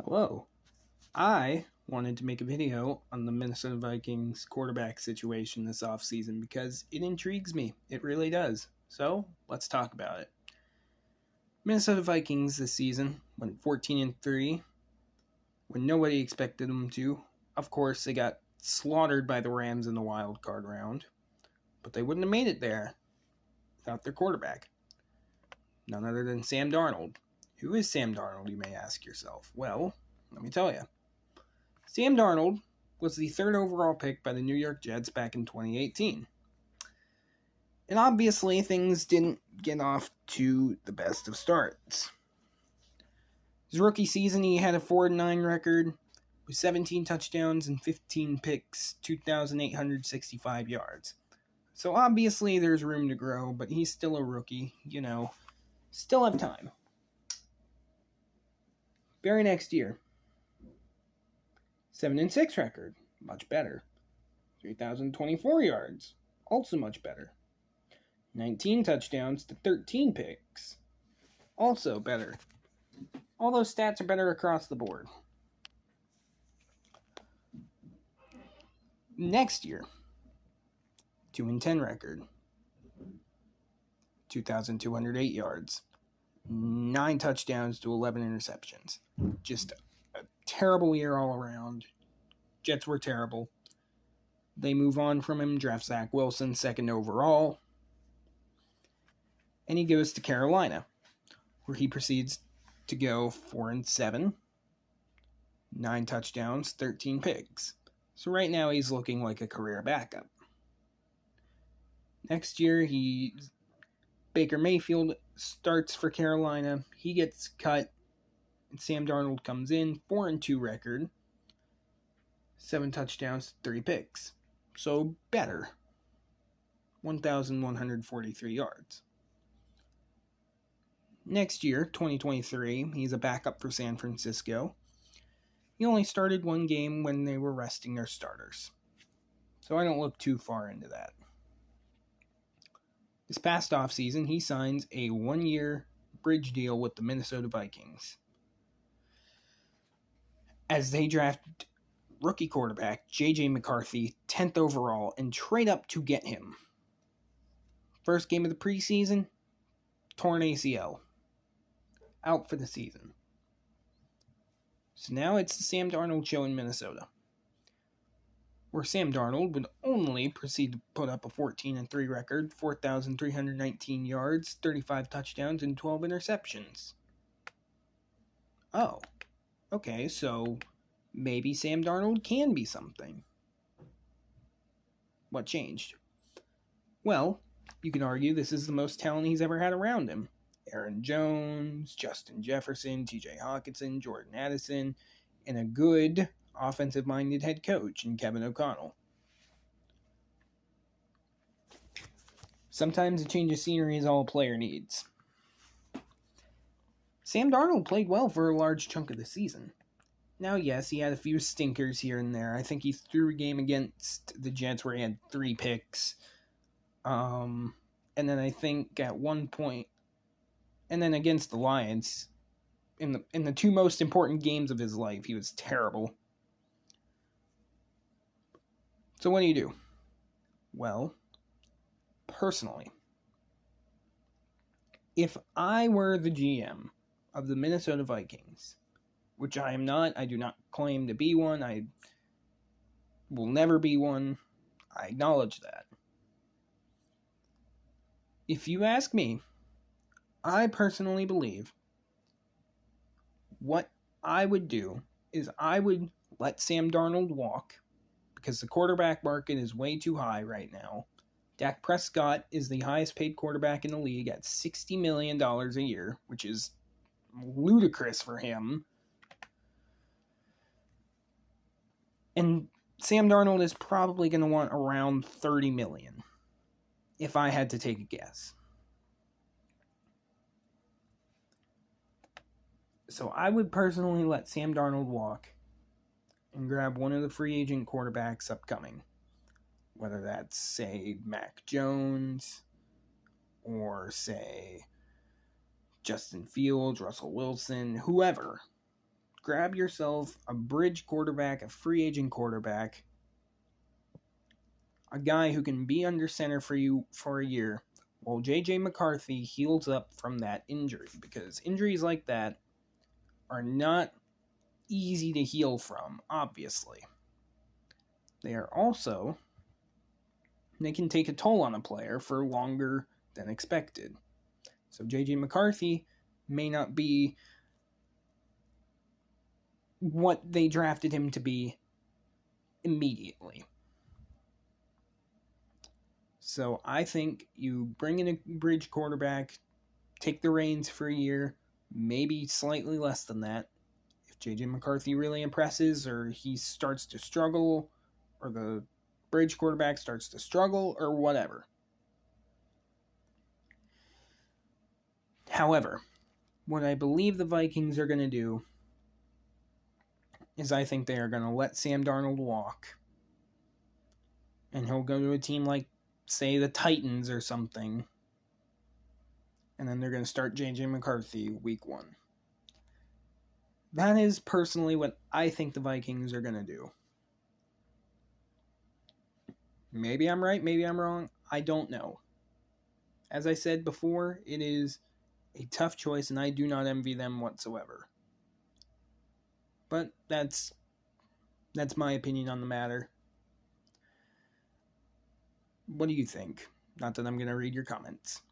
Hello. I wanted to make a video on the Minnesota Vikings quarterback situation this offseason because it intrigues me. It really does. So, let's talk about it. Minnesota Vikings this season went 14-3 when nobody expected them to. Of course, they got slaughtered by the Rams in the wild card round, but they wouldn't have made it there without their quarterback. None other than Sam Darnold. Who is Sam Darnold, you may ask yourself? Well, let me tell you. Sam Darnold was the third overall pick by the New York Jets back in 2018. And obviously, things didn't get off to the best of starts. His rookie season, he had a 4-9 record with 17 touchdowns and 15 picks, 2,865 yards. So obviously, there's room to grow, but he's still a rookie, still have time. Very next year, 7-6 record, much better. 3,024 yards, also much better. 19 touchdowns to 13 picks, also better. All those stats are better across the board. Next year, 2-10 record, 2,208 yards, 9 touchdowns to 11 interceptions. Just a terrible year all around. Jets were terrible. They move on from him, draft Zach Wilson, 2nd overall. And he goes to Carolina, where he proceeds to go 4-7, 9 touchdowns, 13 picks. So right now he's looking like a career backup. Next year, Baker Mayfield starts for Carolina. He gets cut. And Sam Darnold comes in, 4-2 record, 7 touchdowns, 3 picks. So better. 1,143 yards. Next year, 2023, he's a backup for San Francisco. He only started one game when they were resting their starters. So I don't look too far into that. This past offseason, he signs a 1-year bridge deal with the Minnesota Vikings, as they draft rookie quarterback J.J. McCarthy, 10th overall, and trade up to get him. First game of the preseason, torn ACL. Out for the season. So now it's the Sam Darnold show in Minnesota, where Sam Darnold would only proceed to put up a 14-3 record, 4,319 yards, 35 touchdowns, and 12 interceptions. Oh, okay, so maybe Sam Darnold can be something. What changed? Well, you can argue this is the most talent he's ever had around him. Aaron Jones, Justin Jefferson, TJ Hawkinson, Jordan Addison, and a good offensive-minded head coach in Kevin O'Connell. Sometimes a change of scenery is all a player needs. Sam Darnold played well for a large chunk of the season. Now, yes, he had a few stinkers here and there. I think he threw a game against the Jets where he had 3 picks. And then I think at one point, and then against the Lions, in the 2 most important games of his life, he was terrible. So what do? Well, personally, if I were the GM of the Minnesota Vikings, which I am not, I do not claim to be one, I will never be one, I acknowledge that. If you ask me, I personally believe what I would do is I would let Sam Darnold walk, because the quarterback market is way too high right now. Dak Prescott is the highest paid quarterback in the league at $60 million a year, which is ludicrous for him. And Sam Darnold is probably going to want around $30 million, if I had to take a guess. So I would personally let Sam Darnold walk and grab one of the free agent quarterbacks upcoming. Whether that's, say, Mac Jones, or, say, Justin Fields, Russell Wilson, whoever. grab yourself a bridge quarterback, a free agent quarterback, a guy who can be under center for you for a year while JJ McCarthy heals up from that injury, because injuries like that are not easy to heal from, obviously. They can take a toll on a player for longer than expected. So JJ McCarthy may not be what they drafted him to be immediately. So I think you bring in a bridge quarterback, take the reins for a year, maybe slightly less than that. If JJ McCarthy really impresses, or he starts to struggle, or the bridge quarterback starts to struggle, or whatever. However, what I believe the Vikings are going to do is I think they are going to let Sam Darnold walk. And he'll go to a team like, say, the Titans or something. And then they're going to start JJ McCarthy week 1. That is personally what I think the Vikings are going to do. Maybe I'm right, maybe I'm wrong. I don't know. As I said before, it is a tough choice, and I do not envy them whatsoever. But that's my opinion on the matter. What do you think? Not that I'm going to read your comments.